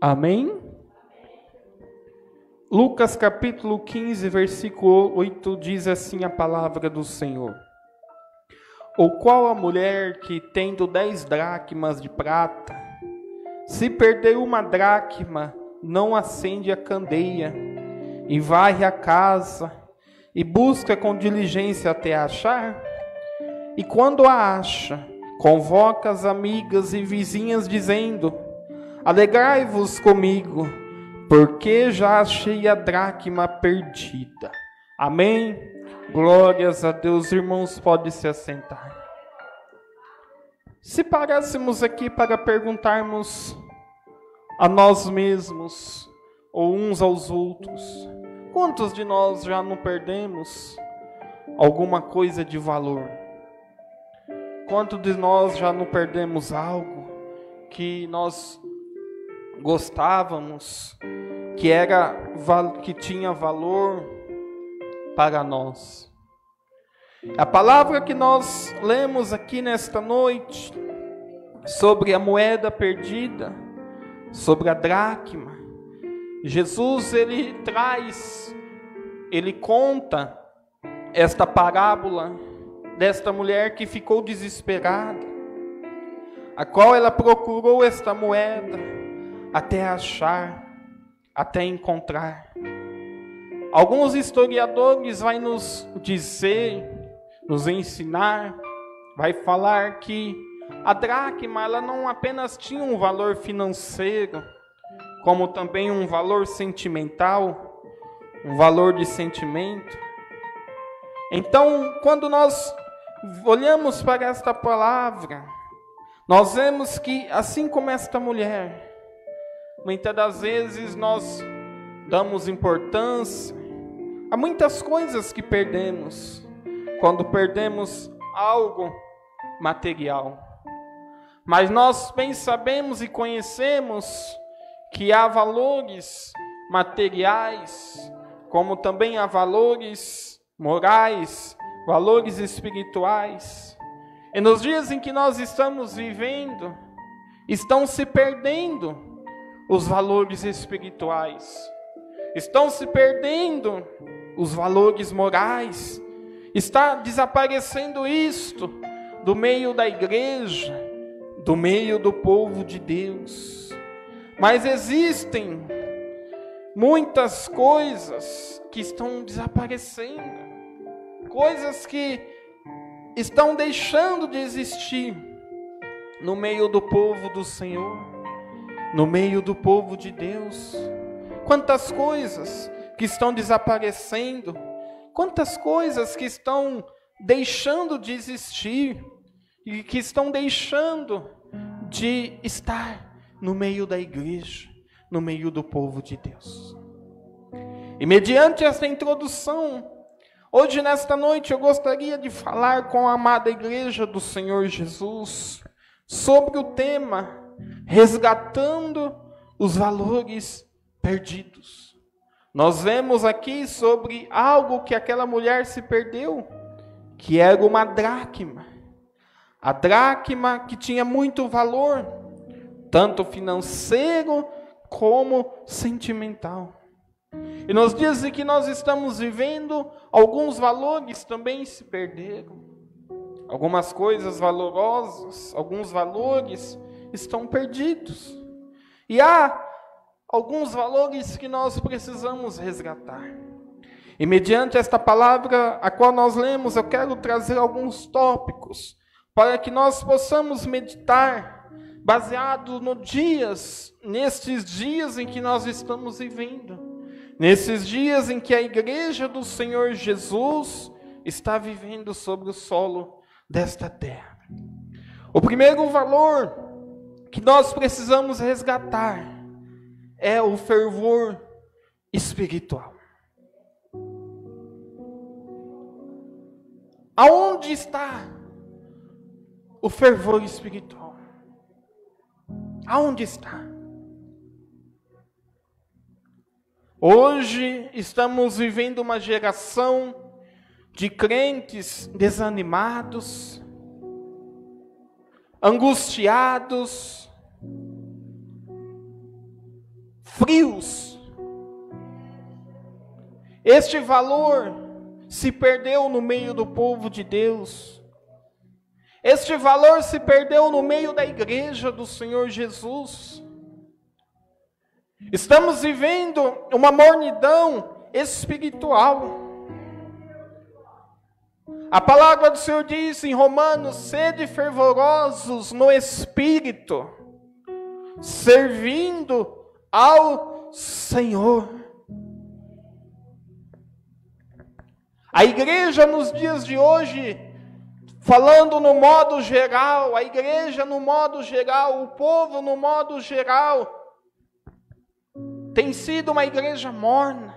Amém? Lucas capítulo 15, versículo 8 diz assim a palavra do Senhor. Ou qual a mulher que, tendo 10 dracmas de prata, se perder uma dracma, não acende a candeia, e varre a casa, e busca com diligência até achar? E quando a acha, convoca as amigas e vizinhas, dizendo: alegrai-vos comigo, porque já achei a dracma perdida. Amém? Glórias a Deus. Irmãos, pode se assentar. Se parássemos aqui para perguntarmos a nós mesmos, ou uns aos outros, quantos de nós já não perdemos alguma coisa de valor? Quantos de nós já não perdemos algo que nós gostávamos, que tinha valor para nós? A palavra que nós lemos aqui nesta noite, sobre a moeda perdida, sobre a dracma, Jesus ele conta esta parábola desta mulher que ficou desesperada, a qual ela procurou esta moeda até achar, até encontrar. Alguns historiadores vão nos dizer, nos ensinar, vai falar que a dracma ela não apenas tinha um valor financeiro, como também um valor sentimental, um valor de sentimento. Então, quando nós olhamos para esta palavra, nós vemos que, assim como esta mulher, muitas das vezes nós damos importância a muitas coisas que perdemos, quando perdemos algo material. Mas nós bem sabemos e conhecemos que há valores materiais, como também há valores morais, valores espirituais. E nos dias em que nós estamos vivendo, estão se perdendo os valores espirituais, estão se perdendo os valores morais, está desaparecendo isto do meio da igreja, do meio do povo de Deus. Mas existem muitas coisas que estão desaparecendo, coisas que estão deixando de existir no meio do povo do Senhor, no meio do povo de Deus. Quantas coisas que estão desaparecendo, quantas coisas que estão deixando de existir e que estão deixando de estar no meio da igreja, no meio do povo de Deus. E mediante essa introdução, hoje nesta noite eu gostaria de falar com a amada igreja do Senhor Jesus sobre o tema resgatando os valores perdidos. Nós vemos aqui sobre algo que aquela mulher se perdeu, que era uma dracma. A dracma que tinha muito valor, tanto financeiro como sentimental. E nos dias em que nós estamos vivendo, alguns valores também se perderam. Algumas coisas valorosas, alguns valores estão perdidos. E há alguns valores que nós precisamos resgatar. E mediante esta palavra a qual nós lemos, eu quero trazer alguns tópicos para que nós possamos meditar, baseado nestes dias em que nós estamos vivendo, nesses dias em que a igreja do Senhor Jesus está vivendo sobre o solo desta terra. O primeiro valor que nós precisamos resgatar é o fervor espiritual. Aonde está o fervor espiritual? Aonde está? Hoje estamos vivendo uma geração de crentes desanimados, angustiados, frios. Este valor se perdeu no meio do povo de Deus. Este valor se perdeu no meio da igreja do Senhor Jesus. Estamos vivendo uma mornidão espiritual. A palavra do Senhor diz em Romanos: sede fervorosos no Espírito, servindo ao Senhor. A igreja nos dias de hoje, falando no modo geral, a igreja no modo geral, o povo no modo geral, tem sido uma igreja morna,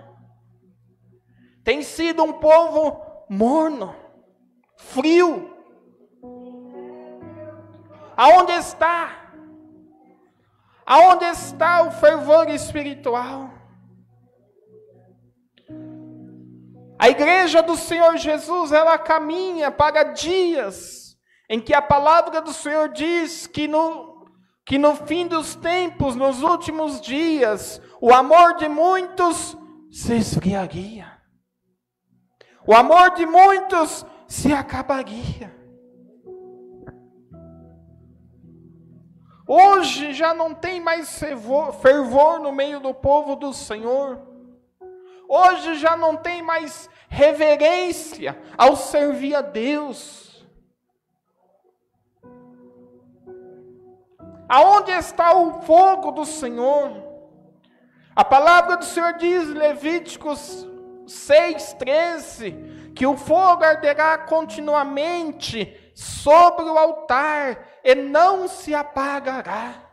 tem sido um povo morno, frio. Aonde está? Aonde está o fervor espiritual? A igreja do Senhor Jesus, ela caminha para dias em que a palavra do Senhor diz que no fim dos tempos, nos últimos dias, o amor de muitos se esfriaria. O amor de muitos se acabaria. Hoje já não tem mais fervor no meio do povo do Senhor. Hoje já não tem mais reverência ao servir a Deus. Aonde está o fogo do Senhor? A palavra do Senhor diz, Levíticos 6:13, que o fogo arderá continuamente sobre o altar e não se apagará.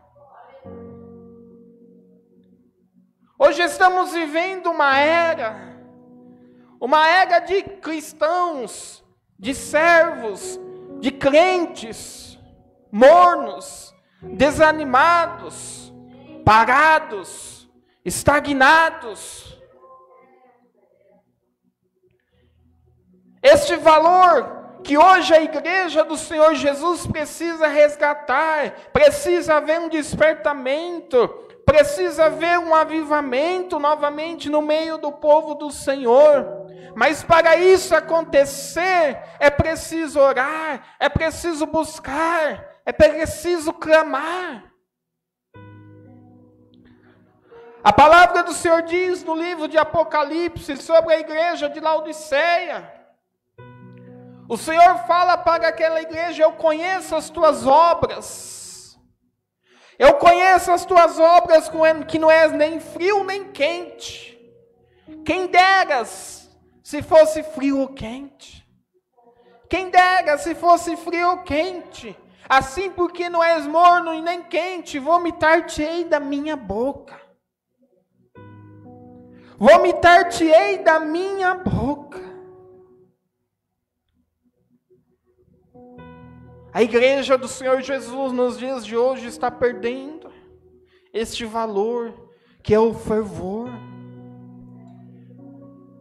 Hoje estamos vivendo uma era de cristãos, de servos, de crentes, mornos, desanimados, parados, estagnados. Este valor que hoje a igreja do Senhor Jesus precisa resgatar, precisa haver um despertamento, precisa haver um avivamento novamente no meio do povo do Senhor. Mas para isso acontecer, é preciso orar, é preciso buscar, é preciso clamar. A palavra do Senhor diz no livro de Apocalipse sobre a igreja de Laodiceia. O Senhor fala para aquela igreja: eu conheço as tuas obras. Eu conheço as tuas obras, que não és nem frio nem quente. Quem deras se fosse frio ou quente. Quem dera se fosse frio ou quente. Assim, porque não és morno e nem quente, vomitar-te-ei da minha boca. Vomitar-te-ei da minha boca. A igreja do Senhor Jesus nos dias de hoje está perdendo este valor que é o fervor.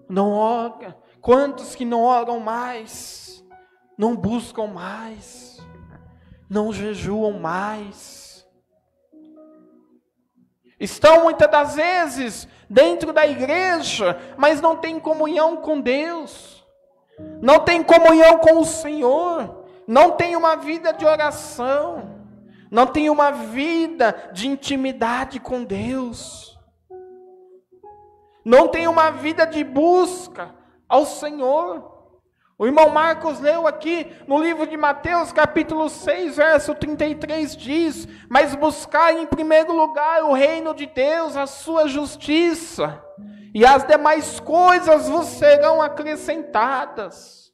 Não ora. Quantos que não oram mais, não buscam mais, não jejuam mais. Estão muitas das vezes dentro da igreja, mas não tem comunhão com Deus, não tem comunhão com o Senhor. Não tem uma vida de oração, não tem uma vida de intimidade com Deus, não tem uma vida de busca ao Senhor. O irmão Marcos leu aqui no livro de Mateus, capítulo 6, verso 33, diz: mas buscai em primeiro lugar o reino de Deus, a sua justiça, e as demais coisas vos serão acrescentadas.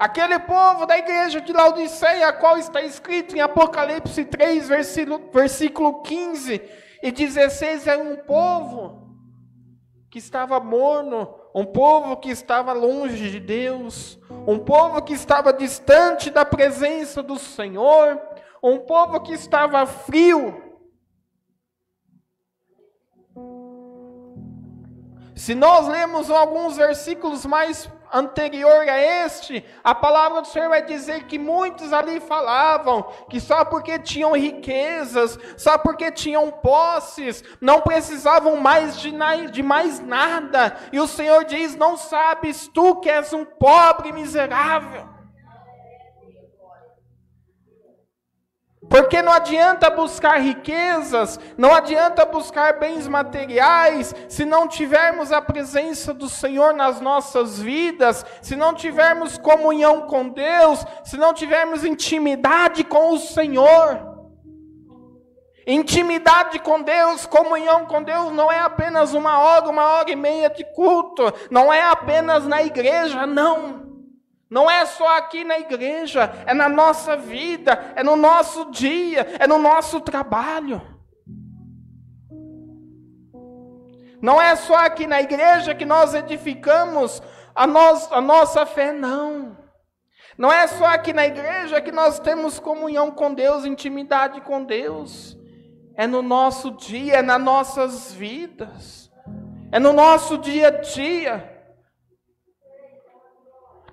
Aquele povo da igreja de Laodiceia, a qual está escrito em Apocalipse 3, versículo 15 e 16, era um povo que estava morno, um povo que estava longe de Deus, um povo que estava distante da presença do Senhor, um povo que estava frio. Se nós lemos alguns versículos mais anterior a este, a palavra do Senhor vai dizer que muitos ali falavam que só porque tinham riquezas, só porque tinham posses, não precisavam mais de mais nada. E o Senhor diz: não sabes tu que és um pobre miserável? Porque não adianta buscar riquezas, não adianta buscar bens materiais, se não tivermos a presença do Senhor nas nossas vidas, se não tivermos comunhão com Deus, se não tivermos intimidade com o Senhor. Intimidade com Deus, comunhão com Deus, não é apenas uma hora e meia de culto, não é apenas na igreja, não. Não é só aqui na igreja, é na nossa vida, é no nosso dia, é no nosso trabalho. Não é só aqui na igreja que nós edificamos a nossa fé, não. Não é só aqui na igreja que nós temos comunhão com Deus, intimidade com Deus. É no nosso dia, é nas nossas vidas, é no nosso dia a dia.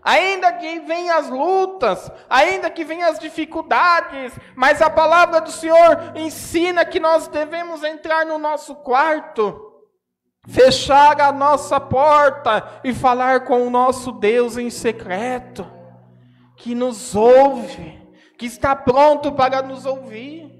Ainda que venham as lutas, ainda que venham as dificuldades, mas a palavra do Senhor ensina que nós devemos entrar no nosso quarto, fechar a nossa porta e falar com o nosso Deus em secreto, que nos ouve, que está pronto para nos ouvir.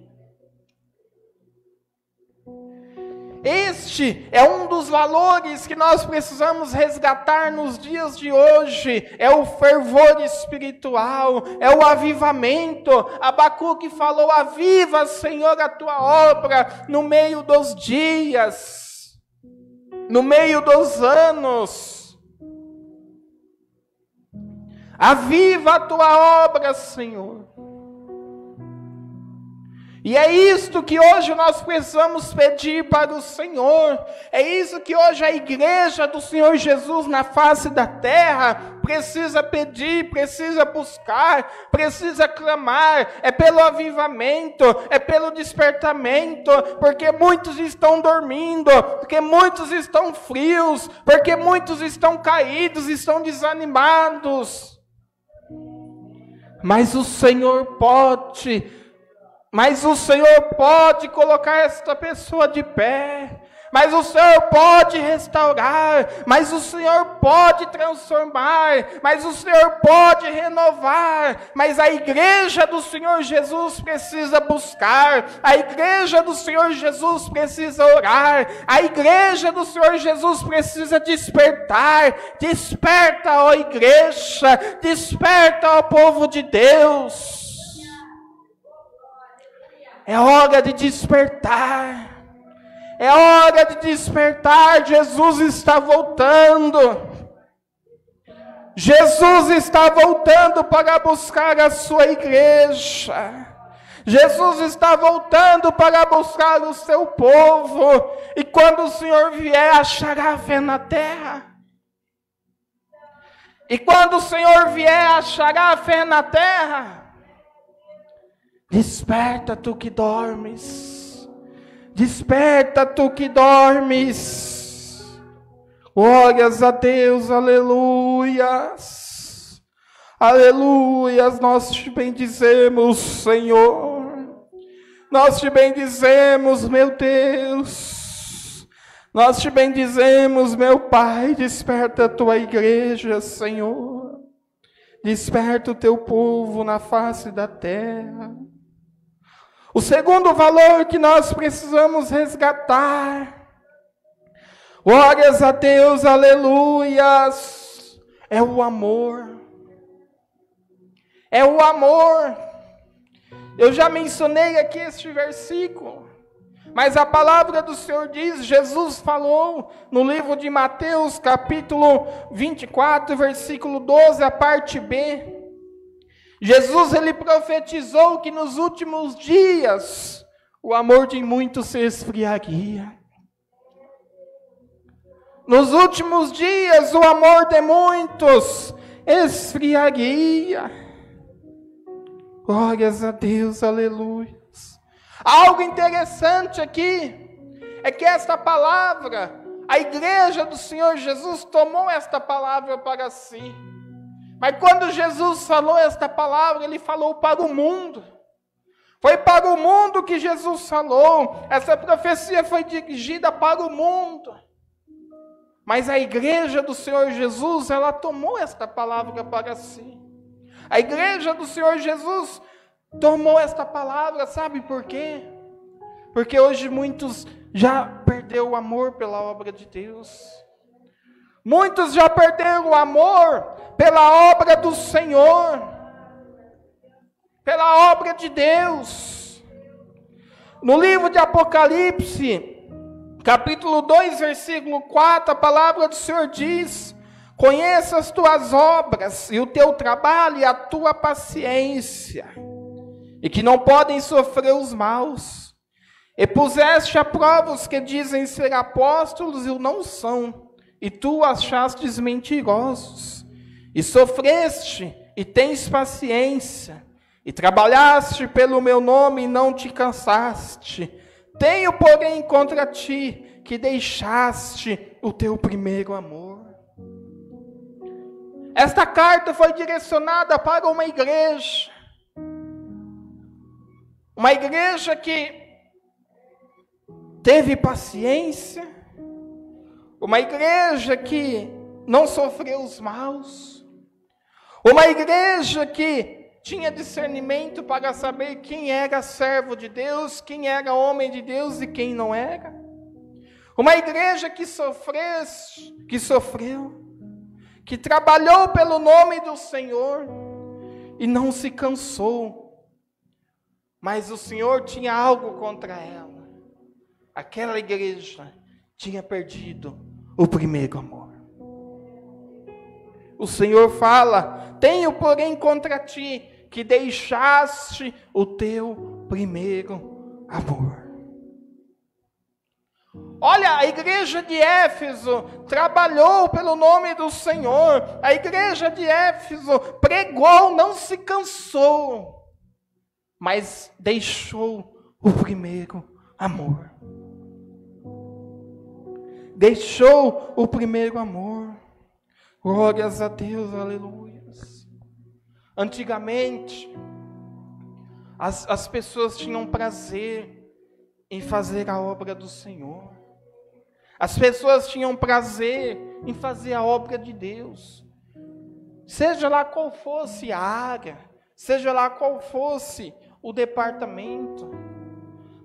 Este é um dos valores que nós precisamos resgatar nos dias de hoje, é o fervor espiritual, é o avivamento. Abacuque falou: aviva, Senhor, a tua obra no meio dos dias, no meio dos anos. Aviva a tua obra, Senhor. E é isto que hoje nós precisamos pedir para o Senhor. É isso que hoje a igreja do Senhor Jesus na face da terra precisa pedir, precisa buscar, precisa clamar. É pelo avivamento, é pelo despertamento, porque muitos estão dormindo, porque muitos estão frios, porque muitos estão caídos, estão desanimados. Mas o Senhor pode colocar esta pessoa de pé, mas o Senhor pode restaurar, mas o Senhor pode transformar, mas o Senhor pode renovar, mas a igreja do Senhor Jesus precisa buscar, a igreja do Senhor Jesus precisa orar, a igreja do Senhor Jesus precisa despertar. Desperta, ó igreja, desperta, ó povo de Deus. É hora de despertar. É hora de despertar. Jesus está voltando. Jesus está voltando para buscar a sua igreja. Jesus está voltando para buscar o seu povo. E quando o Senhor vier, achará fé na terra. E quando o Senhor vier, achará fé na terra. Desperta, tu que dormes. Desperta, tu que dormes. Glórias a Deus, aleluias. Aleluias, nós te bendizemos, Senhor. Nós te bendizemos, meu Deus. Nós te bendizemos, meu Pai. Desperta a tua igreja, Senhor. Desperta o teu povo na face da terra. O segundo valor que nós precisamos resgatar, glórias a Deus, aleluias, é o amor. É o amor. Eu já mencionei aqui este versículo, mas a palavra do Senhor diz, Jesus falou no livro de Mateus, capítulo 24, versículo 12, a parte B. Jesus, ele profetizou que nos últimos dias o amor de muitos se esfriaria. Nos últimos dias o amor de muitos esfriaria. Glórias a Deus, aleluia. Algo interessante aqui é que esta palavra, A igreja do Senhor Jesus tomou esta palavra para si. Mas quando Jesus falou esta palavra, ele falou para o mundo. Foi para o mundo que Jesus falou. Essa profecia foi dirigida para o mundo. Mas a igreja do Senhor Jesus, ela tomou esta palavra para si. A igreja do Senhor Jesus tomou esta palavra, sabe por quê? Porque hoje muitos já perderam o amor pela obra de Deus. Muitos já perderam o amor pela obra do Senhor, pela obra de Deus. No livro de Apocalipse, capítulo 2, versículo 4, a palavra do Senhor diz: conheça as tuas obras, e o teu trabalho, e a tua paciência, e que não podem sofrer os maus. E puseste a prova os que dizem ser apóstolos e o não são, e tu achastes mentirosos, e sofreste, e tens paciência, e trabalhaste pelo meu nome e não te cansaste. Tenho, porém, contra ti, que deixaste o teu primeiro amor. Esta carta foi direcionada para uma igreja que teve paciência, uma igreja que não sofreu os maus, uma igreja que tinha discernimento para saber quem era servo de Deus, quem era homem de Deus e quem não era. Uma igreja que sofreu, que trabalhou pelo nome do Senhor e não se cansou. Mas o Senhor tinha algo contra ela. Aquela igreja tinha perdido o primeiro amor. O Senhor fala: tenho, porém, contra ti que deixaste o teu primeiro amor. Olha, a igreja de Éfeso trabalhou pelo nome do Senhor. A igreja de Éfeso pregou, não se cansou, mas deixou o primeiro amor. Deixou o primeiro amor. Glórias a Deus, aleluias. Antigamente, as pessoas tinham prazer em fazer a obra do Senhor. As pessoas tinham prazer em fazer a obra de Deus. Seja lá qual fosse a área, seja lá qual fosse o departamento.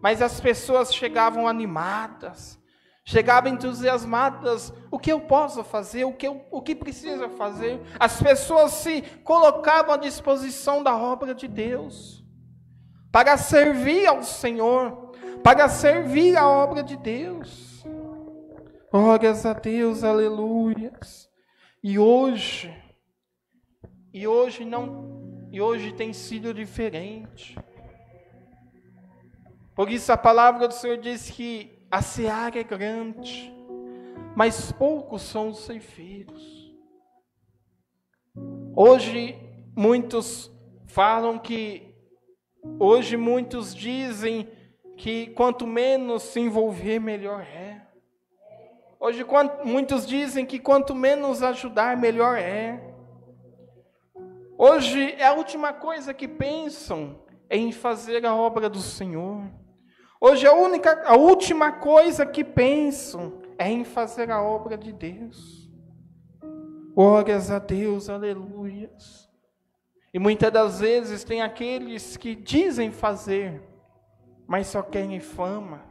Mas as pessoas chegavam animadas, chegavam entusiasmadas. O que eu posso fazer? O que precisa fazer? As pessoas se colocavam à disposição da obra de Deus, para servir ao Senhor, para servir a obra de Deus. Glórias a Deus, aleluias. E hoje tem sido diferente. Por isso a palavra do Senhor diz que a seara é grande, mas poucos são os ceifeiros. Hoje muitos dizem que quanto menos se envolver, melhor é. Hoje muitos dizem que quanto menos ajudar, melhor é. Hoje a última coisa que pensam é em fazer a obra do Senhor. Hoje a última coisa que pensam é em fazer a obra de Deus. Glórias a Deus, aleluias. E muitas das vezes tem aqueles que dizem fazer, mas só querem fama,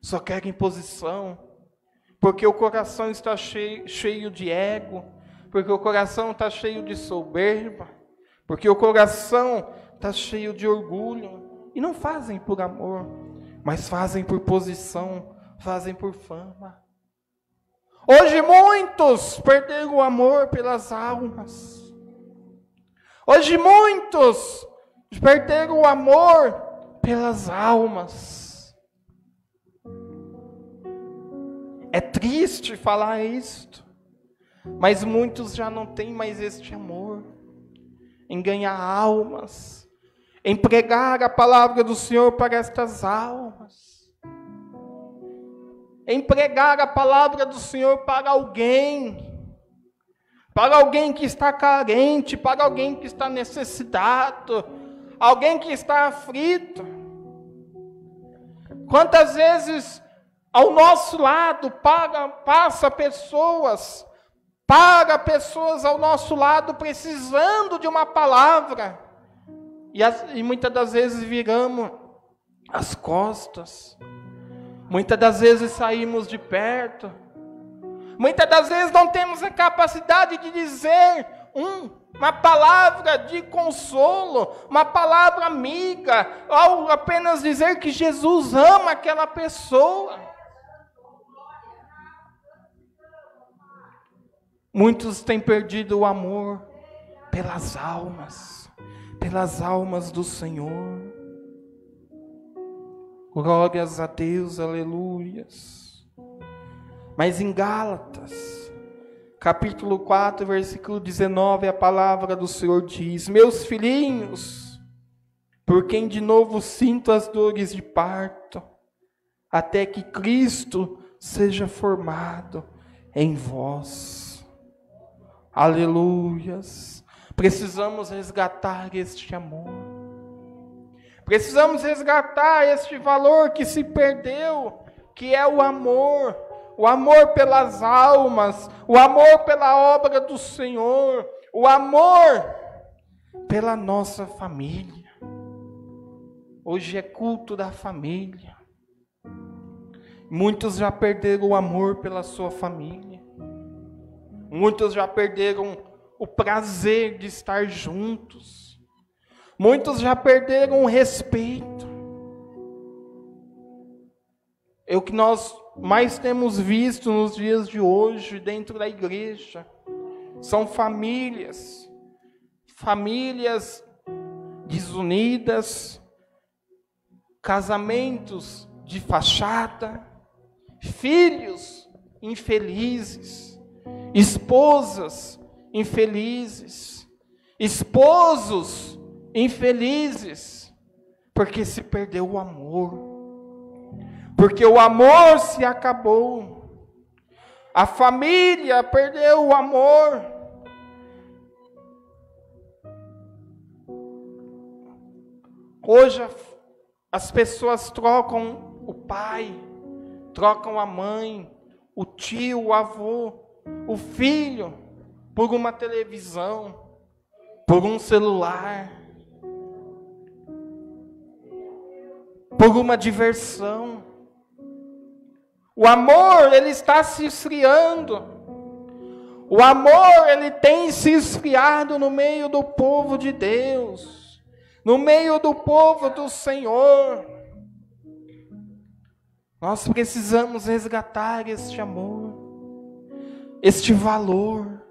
só querem posição, porque o coração está cheio de ego, porque o coração está cheio de soberba, porque o coração está cheio de orgulho, e não fazem por amor, mas fazem por posição, fazem por fama. Hoje muitos perderam o amor pelas almas. Hoje muitos perderam o amor pelas almas. É triste falar isto, mas muitos já não têm mais este amor em ganhar almas, em pregar a palavra do Senhor para estas almas. em pregar a palavra do Senhor para alguém que está carente, para alguém que está necessitado, alguém que está aflito. Quantas vezes ao nosso lado passa pessoas ao nosso lado precisando de uma palavra, e muitas das vezes viramos as costas, muitas das vezes saímos de perto, muitas das vezes não temos a capacidade de dizer uma palavra de consolo, uma palavra amiga, ou apenas dizer que Jesus ama aquela pessoa. Muitos têm perdido o amor pelas almas do Senhor. Glórias a Deus, aleluias. Mas em Gálatas, capítulo 4, versículo 19, a palavra do Senhor diz: meus filhinhos, por quem de novo sinto as dores de parto, até que Cristo seja formado em vós. Aleluias. Precisamos resgatar este amor. Precisamos resgatar este valor que se perdeu, que é o amor pelas almas, o amor pela obra do Senhor, o amor pela nossa família. Hoje é culto da família. Muitos já perderam o amor pela sua família. Muitos já perderam o prazer de estar juntos. Muitos já perderam o respeito. É o que nós mais temos visto nos dias de hoje dentro da igreja. São famílias desunidas, casamentos de fachada, filhos infelizes, esposas infelizes, esposos infelizes, porque se perdeu o amor, porque o amor se acabou, a família perdeu o amor. Hoje as pessoas trocam o pai, trocam a mãe, o tio, o avô, o filho, por uma televisão, por um celular, por uma diversão. O amor, ele está se esfriando. O amor, ele tem se esfriado no meio do povo de Deus, no meio do povo do Senhor. Nós precisamos resgatar este amor, este valor.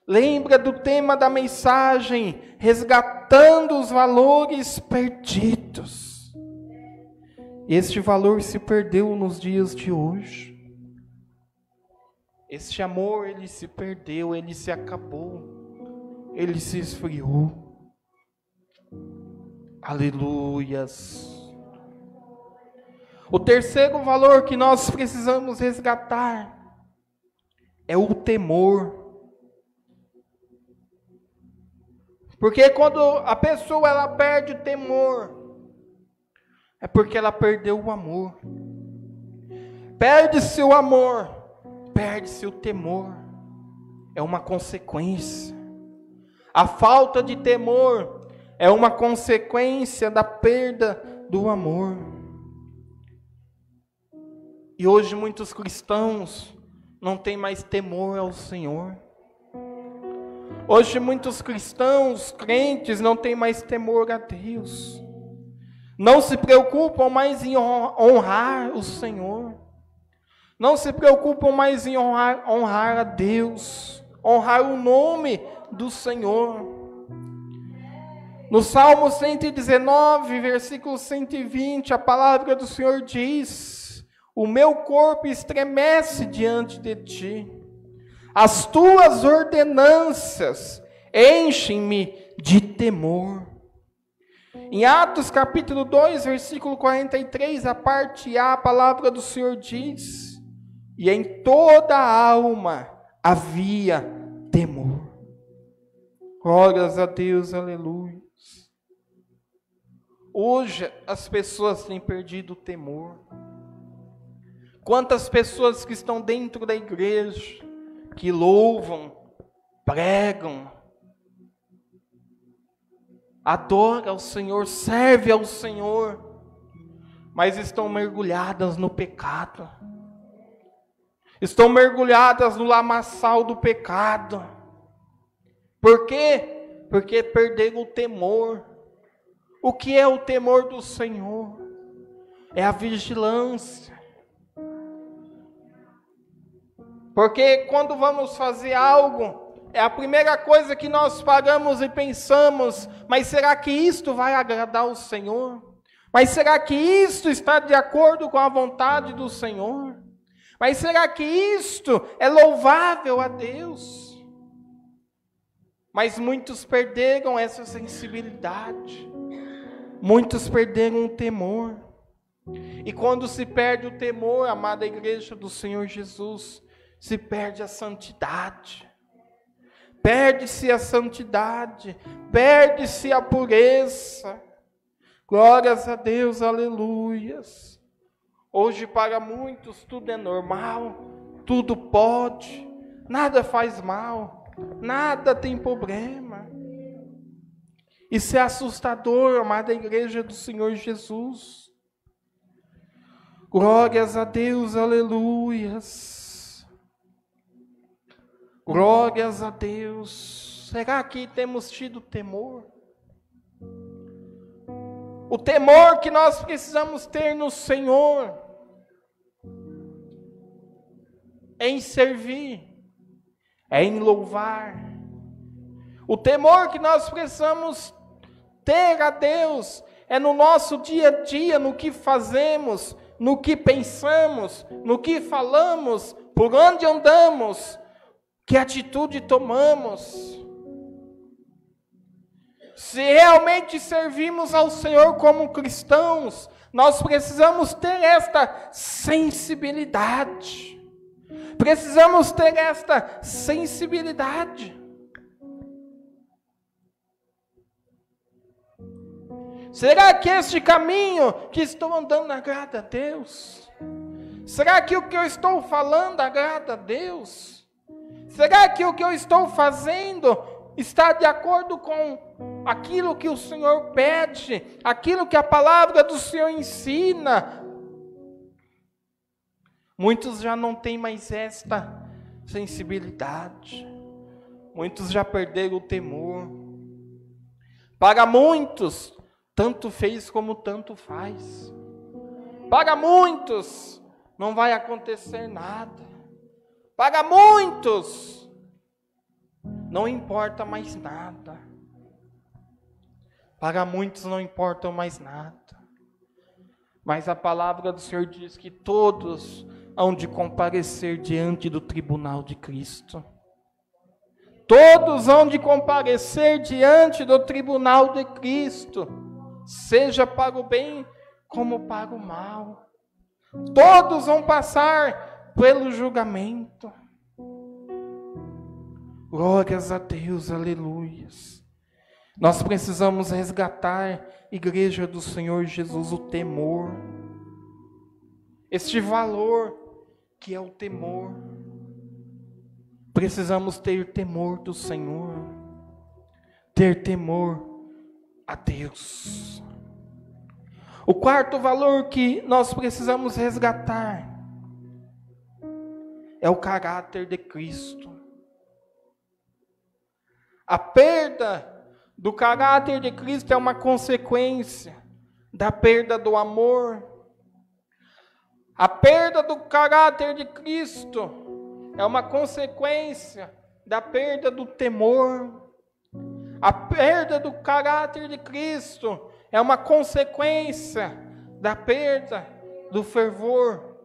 Lembra do tema da mensagem, resgatando os valores perdidos. Este valor se perdeu nos dias de hoje. Este amor, ele se perdeu, ele se acabou, ele se esfriou. Aleluias. O terceiro valor que nós precisamos resgatar é o temor. Porque quando a pessoa ela perde o temor, é porque ela perdeu o amor. Perde-se o amor, perde-se o temor. É uma consequência. A falta de temor é uma consequência da perda do amor. E hoje muitos cristãos não têm mais temor ao Senhor. Hoje muitos cristãos, crentes, não têm mais temor a Deus. Não se preocupam mais em honrar o Senhor. Não se preocupam mais em honrar a Deus, honrar o nome do Senhor. No Salmo 119, versículo 120, a palavra do Senhor diz: o meu corpo estremece diante de ti. As tuas ordenanças enchem-me de temor. Em Atos capítulo 2, versículo 43, a parte A, a palavra do Senhor diz: e em toda a alma havia temor. Glórias a Deus, aleluia. Hoje as pessoas têm perdido o temor. Quantas pessoas que estão dentro da igreja, que louvam, pregam, adoram ao Senhor, servem ao Senhor, mas estão mergulhadas no pecado. Estão mergulhadas no lamaçal do pecado. Por quê? Porque perderam o temor. O que é o temor do Senhor? É a vigilância. Porque quando vamos fazer algo, é a primeira coisa que nós paramos e pensamos, mas será que isto vai agradar o Senhor? Mas será que isto está de acordo com a vontade do Senhor? Mas será que isto é louvável a Deus? Mas muitos perderam essa sensibilidade. Muitos perderam o temor. E quando se perde o temor, amada igreja do Senhor Jesus, se perde a santidade. Perde-se a santidade. Perde-se a pureza. Glórias a Deus, aleluias. Hoje para muitos tudo é normal, tudo pode, nada faz mal, nada tem problema. Isso é assustador, amada igreja do Senhor Jesus. Glórias a Deus, aleluias. Glórias a Deus. Será que temos tido temor? O temor que nós precisamos ter no Senhor, é em servir, é em louvar. O temor que nós precisamos ter a Deus é no nosso dia a dia, no que fazemos, no que pensamos, no que falamos, por onde andamos, que atitude tomamos. Se realmente servimos ao Senhor como cristãos, nós precisamos ter esta sensibilidade. Precisamos ter esta sensibilidade. Será que este caminho que estou andando agrada a Deus? Será que o que eu estou falando agrada a Deus? Será que o que eu estou fazendo está de acordo com aquilo que o Senhor pede, aquilo que a palavra do Senhor ensina? Muitos já não têm mais esta sensibilidade. Muitos já perderam o temor. Para muitos, tanto fez como tanto faz. Para muitos, não vai acontecer nada. Para muitos, não importa mais nada. Para muitos não importa mais nada. Mas a palavra do Senhor diz que todos hão de comparecer diante do tribunal de Cristo. Todos hão de comparecer diante do tribunal de Cristo, seja para o bem como para o mal. Todos vão passar pelo julgamento. Glórias a Deus, aleluias. Nós precisamos resgatar, igreja do Senhor Jesus, o temor. Este valor que é o temor. Precisamos ter temor do Senhor. Ter temor a Deus. O quarto valor que nós precisamos resgatar é o caráter de Cristo. A perda do caráter de Cristo é uma consequência da perda do amor. A perda do caráter de Cristo é uma consequência da perda do temor. A perda do caráter de Cristo é uma consequência da perda do fervor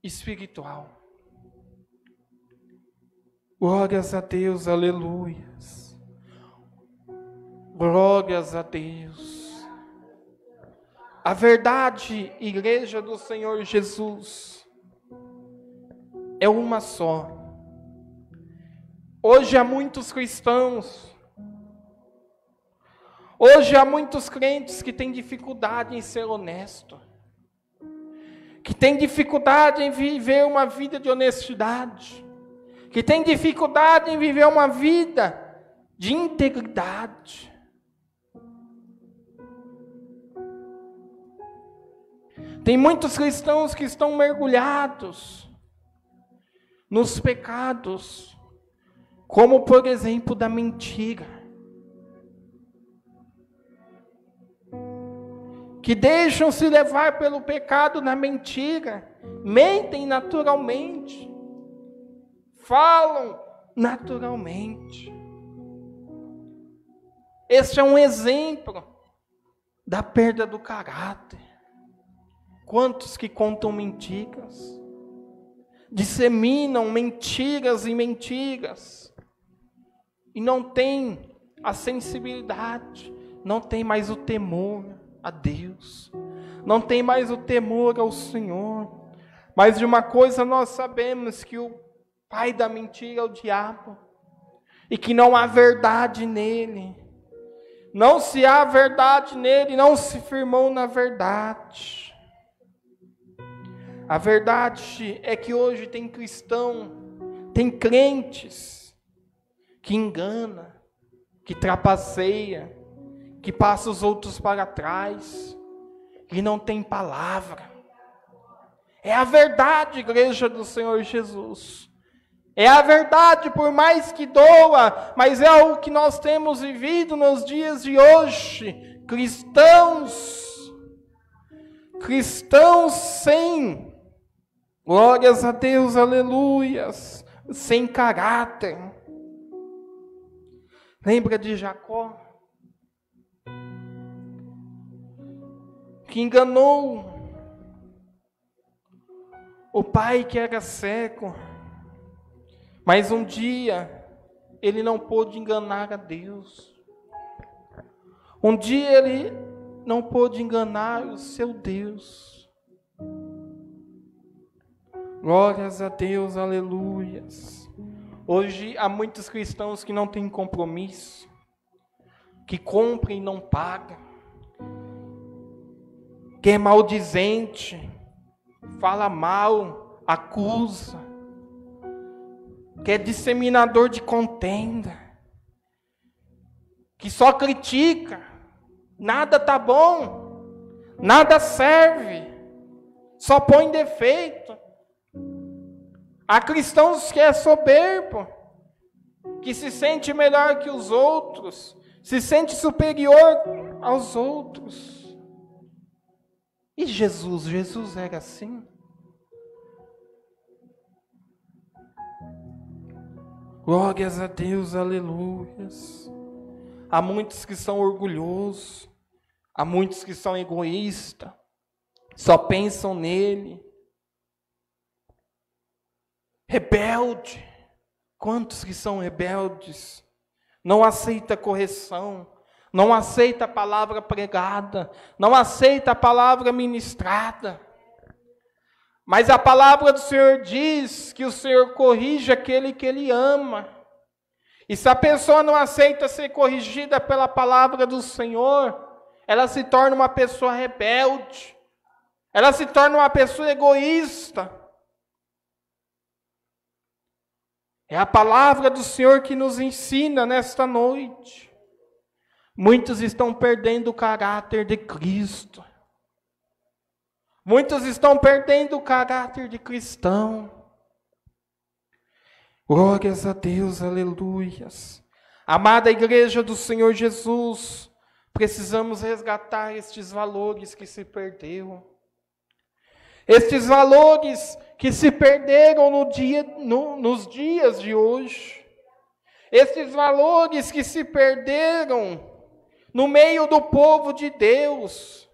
espiritual. Glórias a Deus, aleluias. Glórias a Deus. A verdade, igreja do Senhor Jesus, é uma só. Hoje há muitos cristãos, hoje há muitos crentes que têm dificuldade em ser honesto, que têm dificuldade em viver uma vida de honestidade, que têm dificuldade em viver uma vida de integridade. Tem muitos cristãos que estão mergulhados nos pecados, como por exemplo da mentira, que deixam se levar pelo pecado na mentira, mentem naturalmente, falam naturalmente. Este é um exemplo da perda do caráter. Quantos que contam mentiras, disseminam mentiras e mentiras, e não tem a sensibilidade, não tem mais o temor a Deus, não tem mais o temor ao Senhor. Mas de uma coisa nós sabemos, que o pai da mentira é o diabo, e que não há verdade nele. Não se há verdade nele, não se firmou na verdade. A verdade é que hoje tem tem crentes que engana, que trapaceia, que passa os outros para trás, que não tem palavra. É a verdade, igreja do Senhor Jesus. É a verdade, por mais que doa, mas é o que nós temos vivido nos dias de hoje. Cristãos sem, glórias a Deus, aleluias, sem caráter. Lembra de Jacó? Que enganou o pai que era cego, mas um dia ele não pôde enganar a Deus. Um dia ele não pôde enganar o seu Deus. Glórias a Deus, aleluias. Hoje há muitos cristãos que não têm compromisso, que compram e não pagam, que é maldizente, fala mal, acusa, que é disseminador de contenda, que só critica, nada tá bom, nada serve, só põe defeito. Há cristãos que é soberbo, que se sente melhor que os outros, se sente superior aos outros. E Jesus era assim? Glórias a Deus, aleluias. Há muitos que são orgulhosos, há muitos que são egoístas, só pensam nele. Rebelde, quantos que são rebeldes, não aceita correção, não aceita a palavra pregada, não aceita a palavra ministrada. Mas a palavra do Senhor diz que o Senhor corrige aquele que Ele ama. E se a pessoa não aceita ser corrigida pela palavra do Senhor, ela se torna uma pessoa rebelde, ela se torna uma pessoa egoísta. É a palavra do Senhor que nos ensina nesta noite. Muitos estão perdendo o caráter de Cristo. Muitos estão perdendo o caráter de cristão. Glórias a Deus, aleluias. Amada igreja do Senhor Jesus, precisamos resgatar estes valores que se perderam. Estes valores que se perderam nos dias de hoje. Estes valores que se perderam no meio do povo de Deus.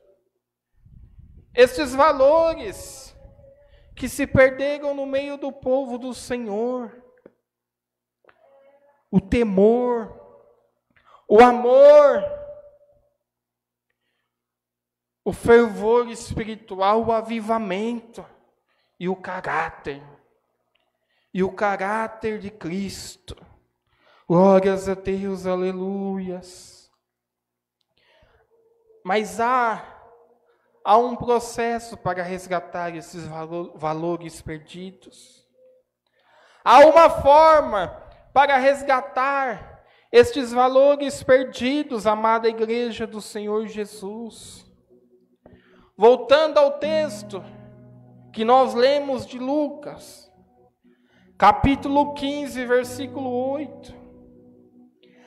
Estes valores que se perderam no meio do povo do Senhor. O temor, o amor, o fervor espiritual, o avivamento e o caráter. e o caráter de Cristo. Glórias a Deus, aleluias. Mas há um processo para resgatar esses valores perdidos. Há uma forma para resgatar estes valores perdidos, amada igreja do Senhor Jesus. Voltando ao texto que nós lemos de Lucas, capítulo 15, versículo 8.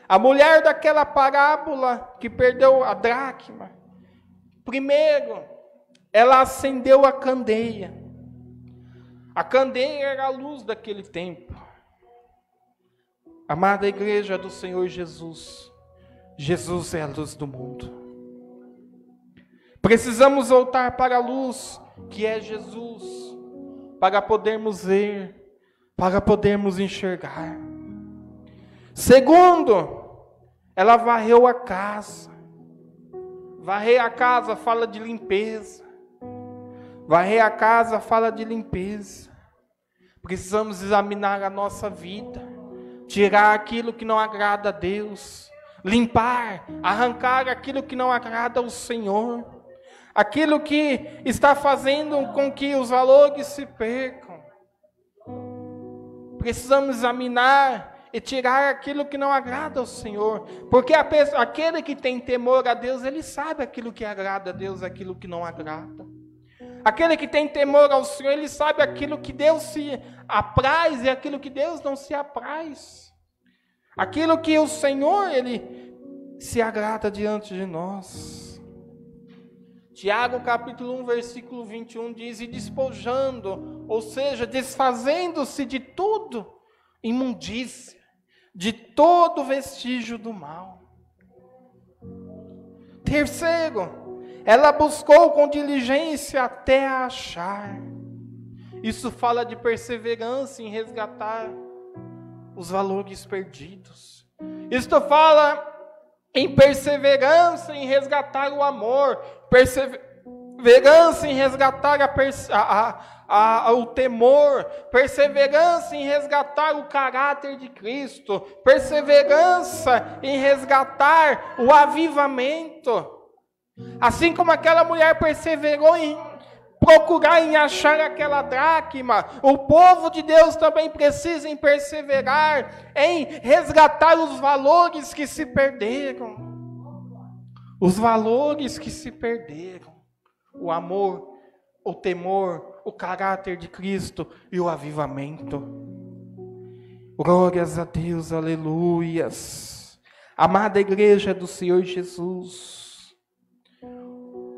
A mulher daquela parábola que perdeu a dracma, primeiro, ela acendeu a candeia. A candeia era a luz daquele tempo. Amada igreja do Senhor Jesus, Jesus é a luz do mundo. Precisamos voltar para a luz que é Jesus, para podermos ver, para podermos enxergar. Segundo, ela varreu a casa. Varrer a casa fala de limpeza. Varrer a casa fala de limpeza. Precisamos examinar a nossa vida, tirar aquilo que não agrada a Deus, limpar, arrancar aquilo que não agrada ao Senhor, aquilo que está fazendo com que os valores se percam. Precisamos examinar e tirar aquilo que não agrada ao Senhor, porque aquele que tem temor a Deus, ele sabe aquilo que agrada a Deus, aquilo que não agrada. Aquele que tem temor ao Senhor, ele sabe aquilo que Deus se apraz e aquilo que Deus não se apraz. Aquilo que o Senhor, ele se agrada diante de nós. Tiago capítulo 1, versículo 21 diz: e despojando, ou seja, desfazendo-se de tudo, imundícia, de todo vestígio do mal. Terceiro, ela buscou com diligência até a achar. Isso fala de perseverança em resgatar os valores perdidos. Isto fala em perseverança em resgatar o amor, perseverança em resgatar o temor, perseverança em resgatar o caráter de Cristo, perseverança em resgatar o avivamento. Assim como aquela mulher perseverou em procurar, em achar aquela dracma, o povo de Deus também precisa em perseverar, em resgatar os valores que se perderam. Os valores que se perderam. O amor, o temor, o caráter de Cristo e o avivamento. Glórias a Deus, aleluias. Amada igreja do Senhor Jesus,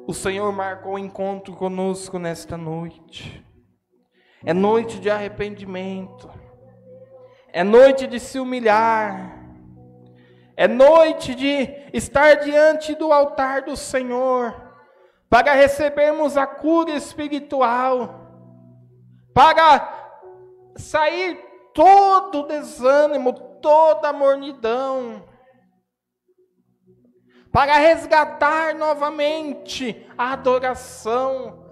o Senhor marcou um encontro conosco nesta noite. É noite de arrependimento. É noite de se humilhar. É noite de estar diante do altar do Senhor, para recebermos a cura espiritual, para sair todo o desânimo, toda a mornidão, para resgatar novamente a adoração.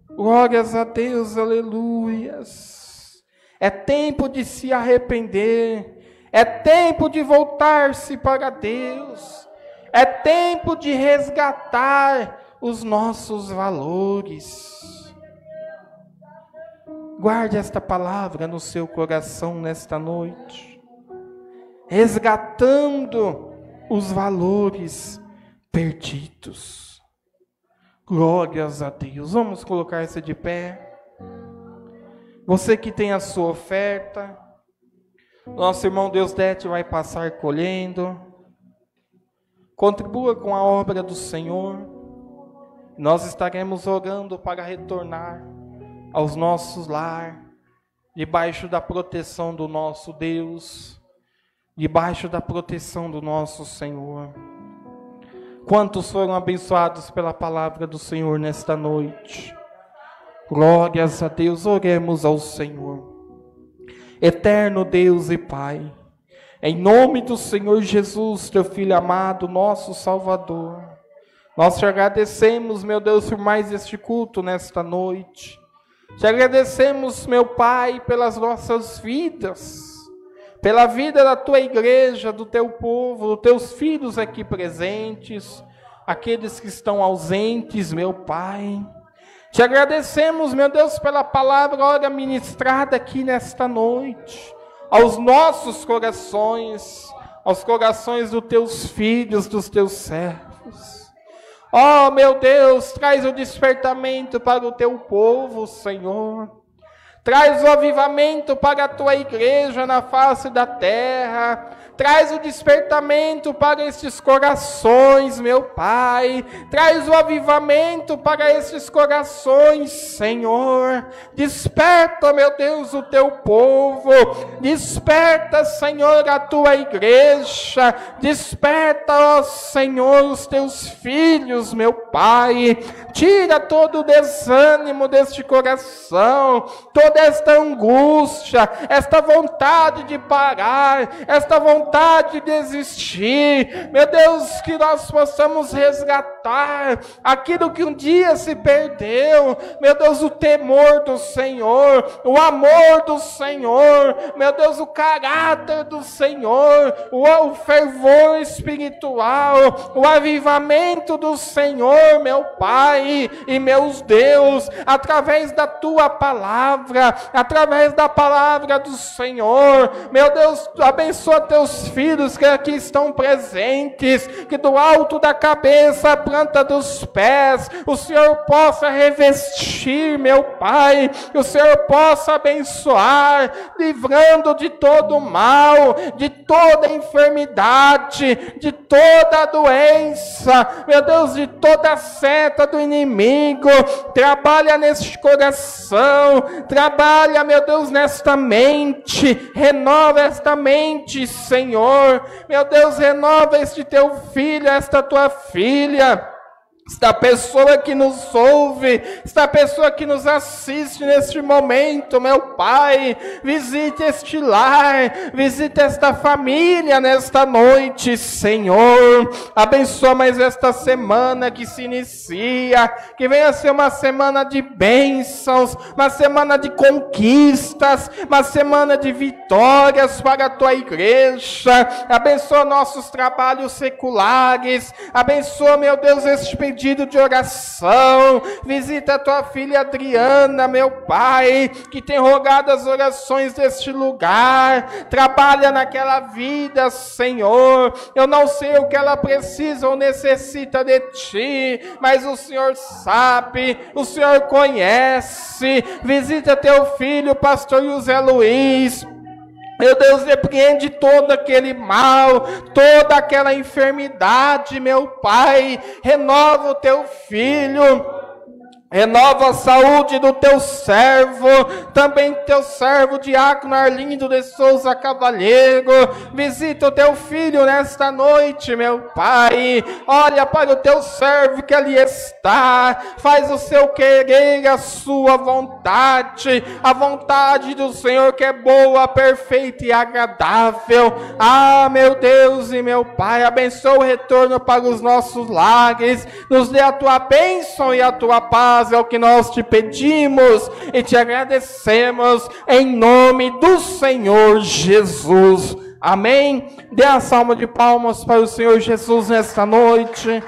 Glórias a Deus, aleluias. É tempo de se arrepender, é tempo de voltar-se para Deus, é tempo de resgatar os nossos valores. Guarde esta palavra no seu coração nesta noite. Resgatando os valores perdidos. Glórias a Deus. Vamos colocar-se de pé. Você que tem a sua oferta, nosso irmão Deusdete vai passar colhendo. Contribua com a obra do Senhor. Nós estaremos orando para retornar aos nossos lares, debaixo da proteção do nosso Deus, debaixo da proteção do nosso Senhor. Quantos foram abençoados pela palavra do Senhor nesta noite? Glórias a Deus, oremos ao Senhor. Eterno Deus e Pai, em nome do Senhor Jesus, teu Filho amado, nosso Salvador, nós te agradecemos, meu Deus, por mais este culto nesta noite. Te agradecemos, meu Pai, pelas nossas vidas, pela vida da tua igreja, do teu povo, dos teus filhos aqui presentes, aqueles que estão ausentes, meu Pai. Te agradecemos, meu Deus, pela palavra, ora, ministrada aqui nesta noite, aos nossos corações, aos corações dos teus filhos, dos teus servos. Oh, meu Deus, traz o despertamento para o teu povo, Senhor. Traz o avivamento para a tua igreja na face da terra. Traz o despertamento para estes corações, meu Pai. Traz o avivamento para estes corações, Senhor. Desperta, meu Deus, o teu povo. Desperta, Senhor, a tua igreja. Desperta, ó Senhor, os teus filhos, meu Pai. Tira todo o desânimo deste coração, toda esta angústia, esta vontade de parar, esta vontade de desistir. Meu Deus, que nós possamos resgatar aquilo que um dia se perdeu. Meu Deus, o temor do Senhor, o amor do Senhor, meu Deus, o caráter do Senhor, o fervor espiritual, o avivamento do Senhor, meu Pai e meus Deus, através da tua palavra, através da palavra do Senhor. Meu Deus, abençoa teus filhos que aqui estão presentes, que do alto da cabeça à planta dos pés, o Senhor possa revestir, meu Pai, que o Senhor possa abençoar, livrando de todo mal, de toda enfermidade, de toda doença, meu Deus, de toda seta do inimigo. Trabalha neste coração, trabalha, meu Deus, nesta mente, renova esta mente, Senhor. Meu Deus, renova este teu filho, esta tua filha, esta pessoa que nos ouve, esta pessoa que nos assiste neste momento, meu Pai. Visite este lar, visite esta família nesta noite, Senhor. Abençoa mais esta semana que se inicia, que venha ser uma semana de bênçãos, uma semana de conquistas, uma semana de vitórias para a tua igreja. Abençoa nossos trabalhos seculares, abençoa, meu Deus, este pedido de oração. Visita a tua filha Adriana, meu Pai, que tem rogado as orações deste lugar. Trabalha naquela vida, Senhor. Eu não sei o que ela precisa ou necessita de ti, mas o Senhor sabe, o Senhor conhece. Visita teu filho, pastor José Luiz. Meu Deus, repreende todo aquele mal, toda aquela enfermidade, meu Pai. Renova o teu filho. Renova a saúde do teu servo, também teu servo Diácono Arlindo de Souza Cavalheiro. Visita o teu filho nesta noite, meu Pai. Olha para o teu servo que ali está. Faz o seu querer, a sua vontade, a vontade do Senhor que é boa, perfeita e agradável. Ah, meu Deus e meu Pai, abençoa o retorno para os nossos lares. Nos dê a tua bênção e a tua paz. É o que nós te pedimos e te agradecemos em nome do Senhor Jesus. Amém? Dê a salva de palmas para o Senhor Jesus nesta noite.